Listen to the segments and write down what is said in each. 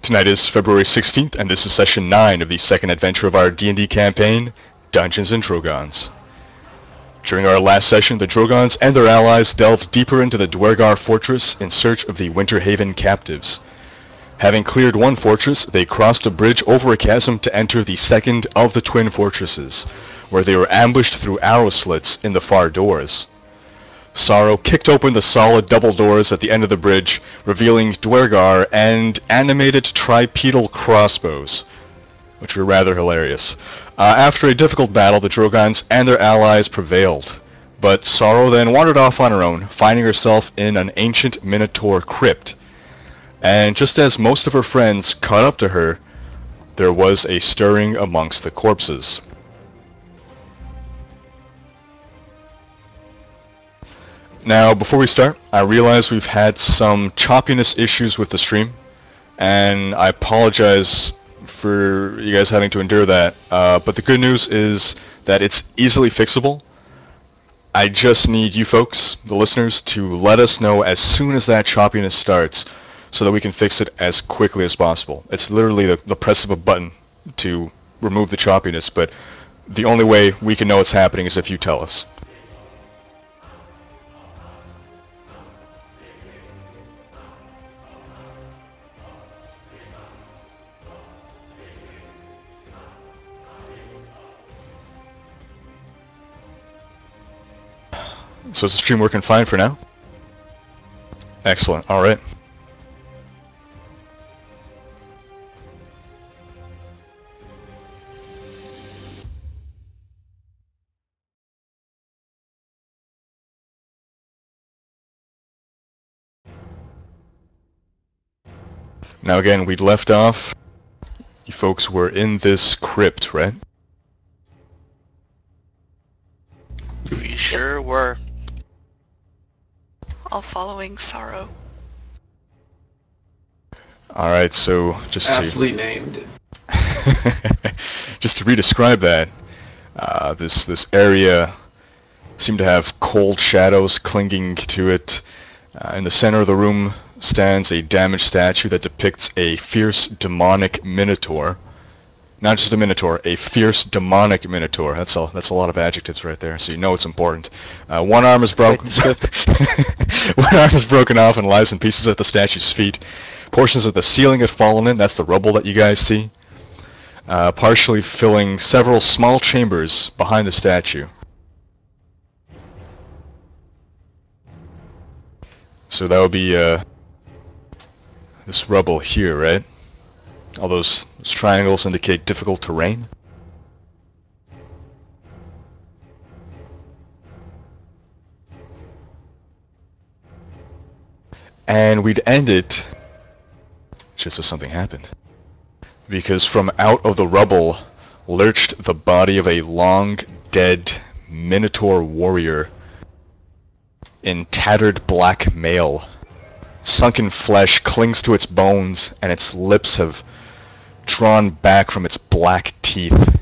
Tonight is February 16th, and this is Session 9 of the second adventure of our D&D campaign, Dungeons Drogans. During our last session, the Drogans and their allies delved deeper into the Duergar fortress in search of the Winterhaven captives. Having cleared one fortress, they crossed a bridge over a chasm to enter the second of the twin fortresses, where they were ambushed through arrow slits in the far doors. Sorrow kicked open the solid double doors at the end of the bridge, revealing duergar and animated tripedal crossbows, which were rather hilarious. After a difficult battle, the Drogans and their allies prevailed, but Sorrow then wandered off on her own, finding herself in an ancient minotaur crypt. And just as most of her friends caught up to her, there was a stirring amongst the corpses. Now, before we start, I realize we've had some choppiness issues with the stream, and I apologize for you guys having to endure that, but the good news is that it's easily fixable. I just need you folks, the listeners, to let us know as soon as that choppiness starts so that we can fix it as quickly as possible. It's literally the press of a button to remove the choppiness, but the only way we can know it's happening is if you tell us. So is the stream working fine for now? Excellent, alright. Now again, we'd left off. You folks were in this crypt, right? We sure were. All following Sorrow. Alright, so just aptly named. just to re-describe that, this area seemed to have cold shadows clinging to it. In the center of the room stands a damaged statue that depicts a fierce demonic minotaur. Not just a minotaur, a fierce demonic minotaur. That's a lot of adjectives right there, so you know it's important. One arm is broken. One arm is broken off and lies in pieces at the statue's feet. Portions of the ceiling have fallen in. That's the rubble that you guys see. Partially filling several small chambers behind the statue. So that would be this rubble here, right? All those triangles indicate difficult terrain. And we'd end it just as something happened. Because from out of the rubble lurched the body of a long dead minotaur warrior in tattered black mail. Sunken flesh clings to its bones, and its lips have drawn back from its black teeth.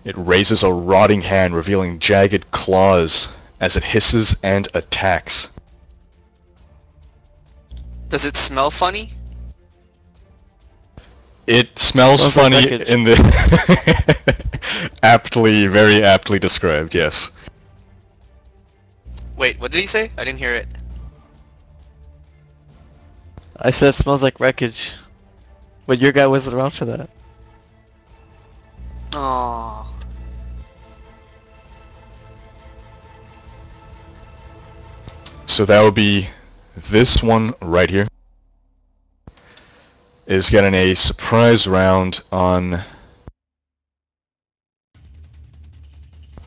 It raises a rotting hand, revealing jagged claws as it hisses and attacks. Does it smell funny? It smells funny in the very aptly described, yes. Wait, what did he say? I didn't hear it. I said it smells like wreckage. But your guy wasn't around for that. Aww. So that would be this one right here. Is getting a surprise round on...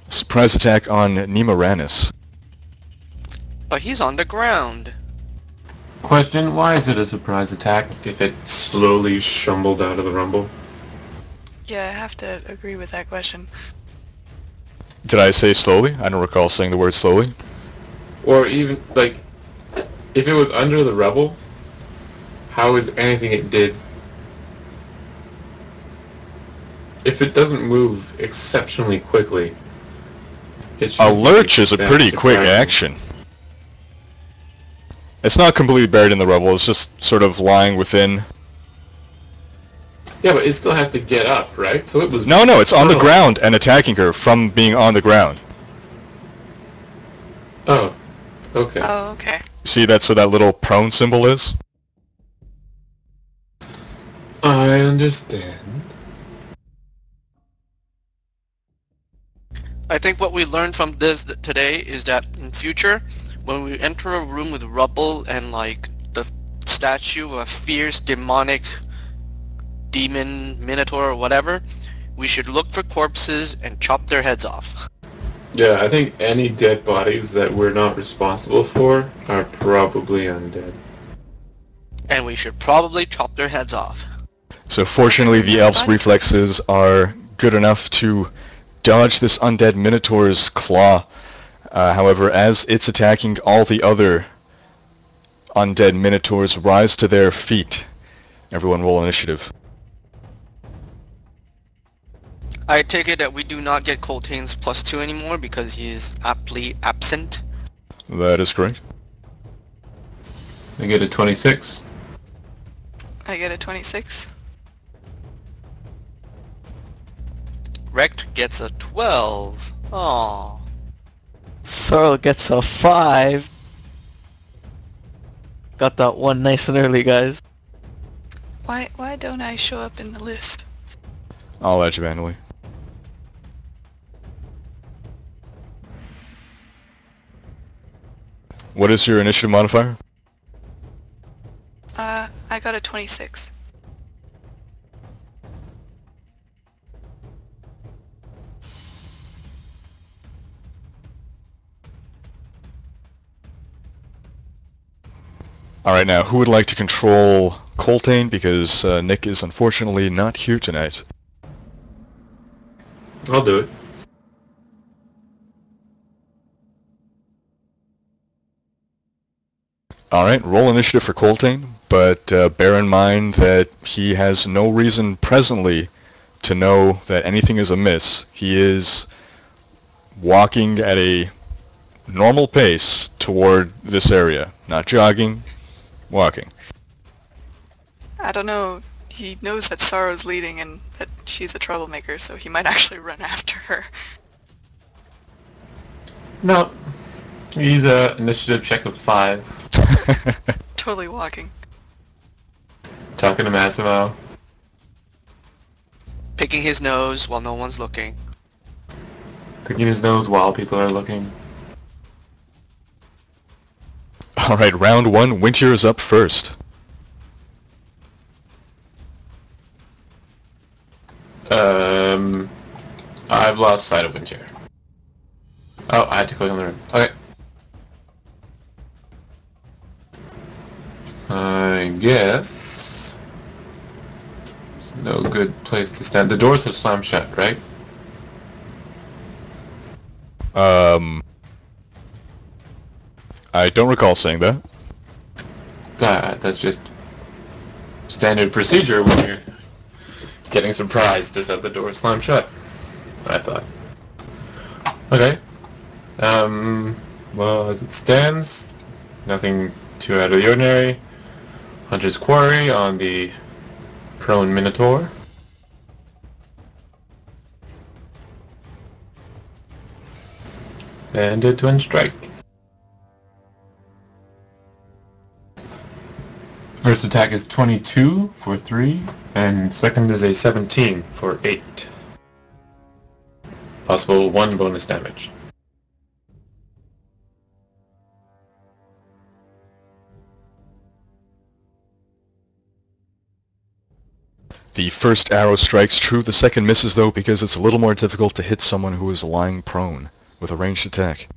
surprise attack on Nemoranus. But he's on the ground. Question, why is it a surprise attack if it slowly shumbled out of the rumble? Yeah, I have to agree with that question. Did I say slowly? I don't recall saying the word slowly. Or even, like, if it was under the rubble, how is anything it did? If it doesn't move exceptionally quickly, it should a lurch is a pretty quick action. It's not completely buried in the rubble, it's just sort of lying within Yeah, but it still has to get up, right? So it was... No, it's on the Oh. ground and attacking her from being on the ground. Oh, okay. Oh, okay. See, that's what that little prone symbol is? I understand. I think what we learned from this today is that in future, when we enter a room with rubble and like the statue of a fierce demonic demon, minotaur, or whatever, we should look for corpses and chop their heads off. Yeah, I think any dead bodies that we're not responsible for are probably undead. And we should probably chop their heads off. So fortunately the elf's reflexes are good enough to dodge this undead minotaur's claw. However, as it's attacking, all the other undead minotaurs rise to their feet. Everyone roll initiative. I take it that we do not get Coltane's +2 anymore because he is aptly absent. That is correct. I get a 26. I get a 26. Rhekd gets a 12. Aww. Sorrel gets a 5. Got that one nice and early, guys. Why don't I show up in the list? I'll add you manually. What is your initiative modifier? I got a 26. Alright, now, who would like to control Coltane? Because Nick is unfortunately not here tonight. I'll do it. Alright, roll initiative for Coltane, but bear in mind that he has no reason presently to know that anything is amiss. He is walking at a normal pace toward this area. Not jogging, walking. I don't know. He knows that Sorrow's leading and that she's a troublemaker, so he might actually run after her. No. He's a initiative check of 5. Totally walking. Talking to Massimo. Picking his nose while no one's looking. Picking his nose while people are looking. Alright, round 1, Winter is up first. I've lost sight of Winter. Oh, I had to click on the room. Okay. I guess... It's no good place to stand. The doors have slammed shut, right? I don't recall saying that. That's just standard procedure when you're getting surprised to set the door slam shut, I thought. Okay. Well, as it stands, nothing too out of the ordinary. Hunter's Quarry on the prone minotaur. And a twin strike. First attack is 22 for 3, and second is a 17 for 8. Possible 1 bonus damage. The first arrow strikes true, the second misses though because it's a little more difficult to hit someone who is lying prone with a ranged attack.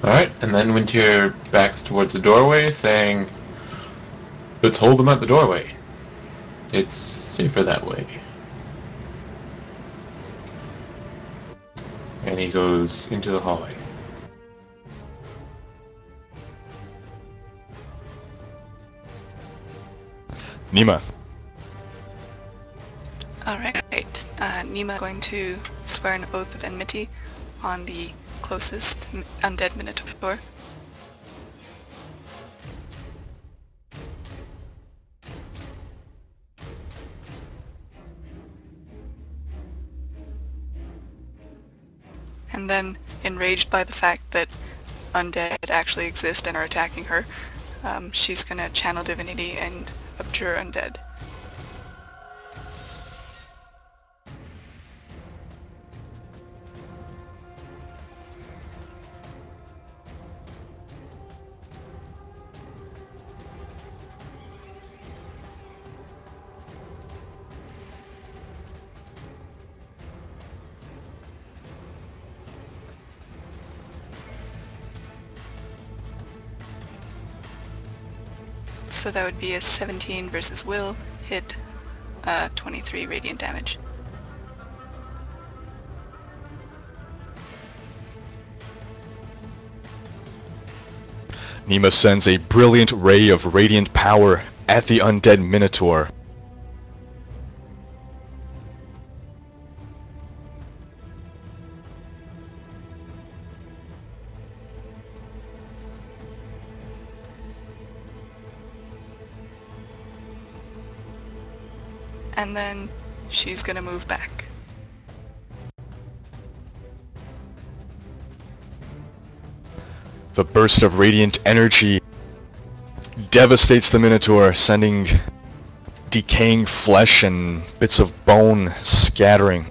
Alright, and then Winter backs towards the doorway, saying, "Let's hold them at the doorway. It's safer that way." And he goes into the hallway. Nima. Alright. Nima going to swear an oath of enmity on the closest undead minotaur. And then, enraged by the fact that undead actually exist and are attacking her, she's gonna channel divinity and abjure undead. So that would be a 17 versus will, hit 23 radiant damage. Nima sends a brilliant ray of radiant power at the undead minotaur. And then she's gonna move back. The burst of radiant energy devastates the minotaur, sending decaying flesh and bits of bone scattering.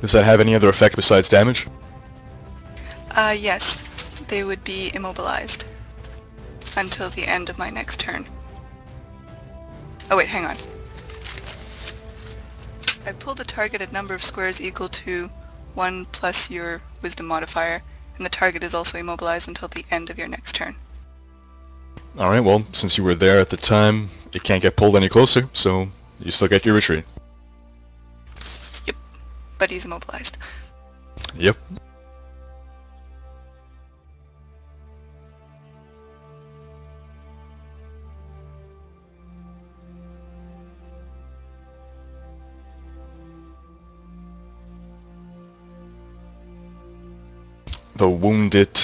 Does that have any other effect besides damage? Yes, they would be immobilized until the end of my next turn. Oh wait, hang on. I pulled the target at number of squares equal to 1 plus your wisdom modifier, and the target is also immobilized until the end of your next turn. Alright, well, since you were there at the time, it can't get pulled any closer, so you still get your retreat. Yep, but he's immobilized. Yep. The wounded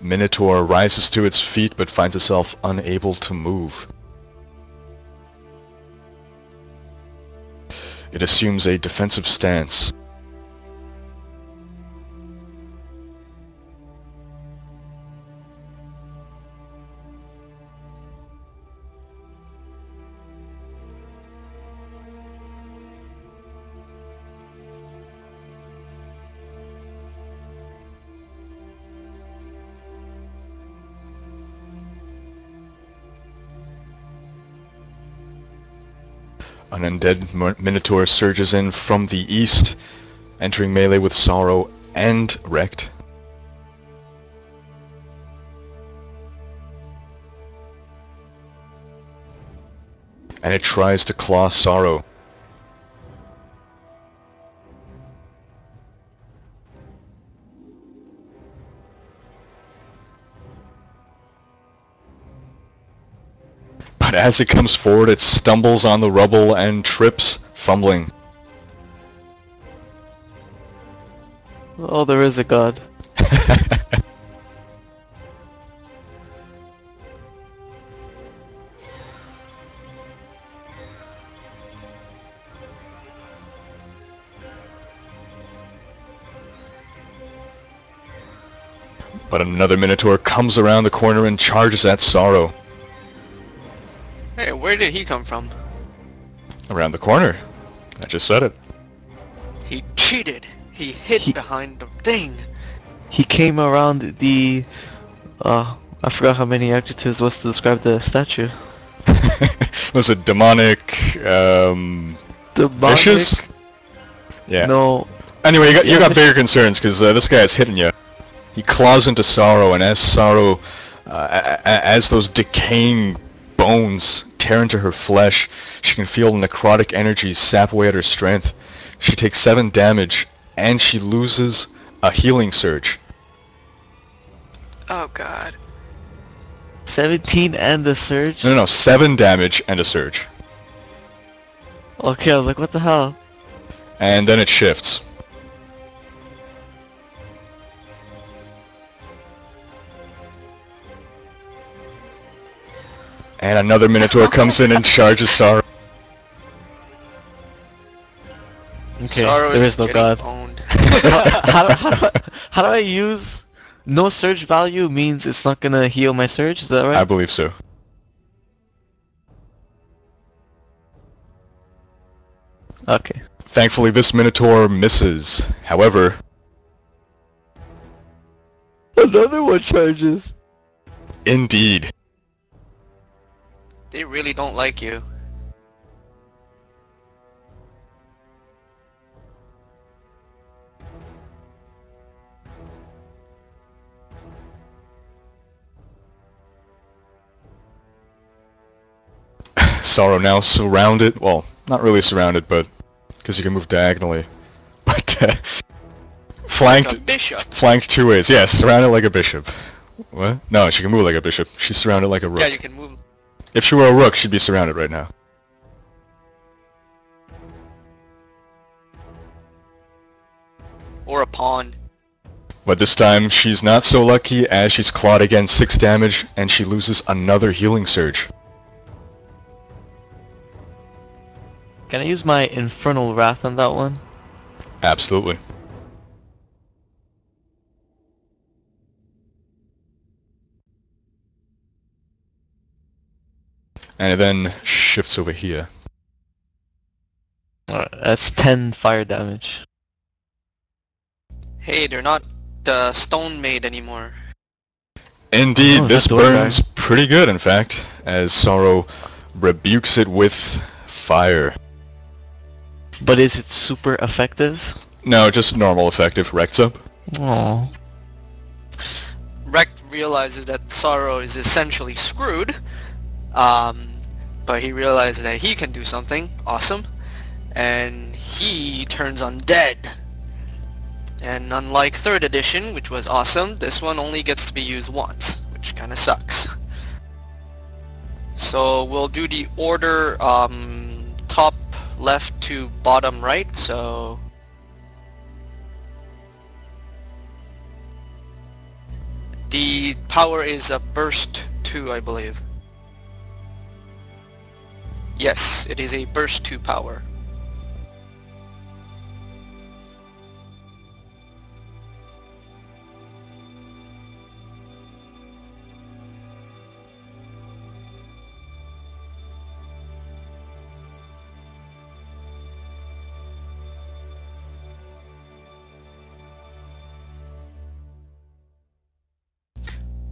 minotaur rises to its feet but finds itself unable to move. It assumes a defensive stance. An undead minotaur surges in from the east, entering melee with Sorrow and Rhekd. And it tries to claw Sorrow. But as it comes forward, it stumbles on the rubble and trips, fumbling. Oh, there is a god. But another minotaur comes around the corner and charges at Sorrow. Hey, where did he come from? Around the corner. I just said it. He cheated. He hid behind the thing. He came around the... I forgot how many adjectives was to describe the statue. Was it demonic, Demonic? vicious? Yeah. No. Anyway, you got bigger concerns, because this guy is hitting you. He claws into Sorrow, and as Sorrow, as those decaying bones tear into her flesh, she can feel necrotic energies sap away at her strength. She takes 7 damage, and she loses a healing surge. Oh god. 17 and the surge? No, 7 damage and a surge. Okay, I was like, what the hell? And then it shifts. And another minotaur comes in and charges Sorrow. Okay, Sorrow there is is no getting god. owned. How do I use... No surge value means it's not gonna heal my surge, is that right? I believe so. Okay. Thankfully, this Minotaur misses. However, Another one charges. indeed. They really don't like you. Sorrow now surrounded. Well, not really surrounded, but because you can move diagonally. But flanked, Like a bishop. flanked two ways. Yes, surrounded like a bishop. What? No, she can move like a bishop. She's surrounded like a rook. Yeah, you can move. If she were a rook, she'd be surrounded right now. Or a pawn. But this time, she's not so lucky as she's clawed again 6 damage, and she loses another healing surge. Can I use my Infernal Wrath on that one? Absolutely. And it then shifts over here. Alright, that's 10 fire damage. Hey, they're not stone made anymore. Indeed, Oh, this that duergar. burns pretty good, in fact, as Sorrow rebukes it with fire. But is it super effective? No, just normal effective. Wrect's up. Oh. Rhekd realizes that Sorrow is essentially screwed, but he realizes that he can do something awesome, and he turns undead. And unlike 3rd edition, which was awesome, this one only gets to be used once, which kind of sucks. So we'll do the order top left to bottom right, so... The power is a burst 2, I believe. Yes, it is a burst 2 power.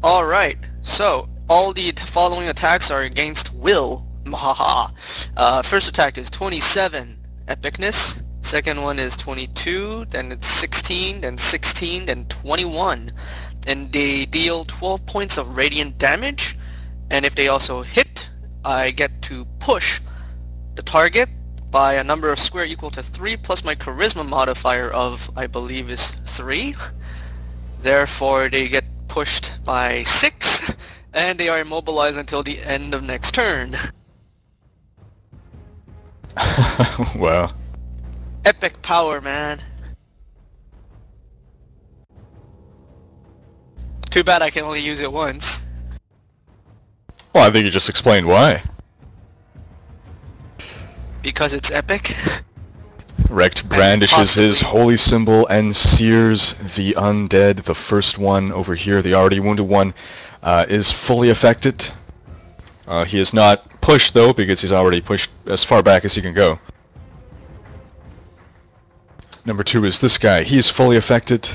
Alright, so all the following attacks are against will. Mahaha. First attack is 27 epicness. Second one is 22, then it's 16, then 16, then 21. And they deal 12 points of radiant damage. And if they also hit, I get to push the target by a number of square equal to 3 plus my charisma modifier of, I believe, is 3. Therefore, they get pushed by 6, and they are immobilized until the end of next turn. Wow. Epic power, man. Too bad I can only use it once. Well, I think you just explained why. Because it's epic. Rhekd brandishes his possibly- holy symbol and sears the undead. The first one over here, the already wounded one, is fully affected. He is not pushed though, because he's already pushed as far back as he can go. Number 2 is this guy. He is fully affected.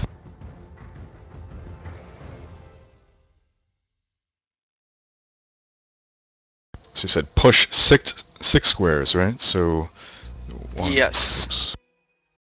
So you said push six squares, right? So... 1, Yes. 6.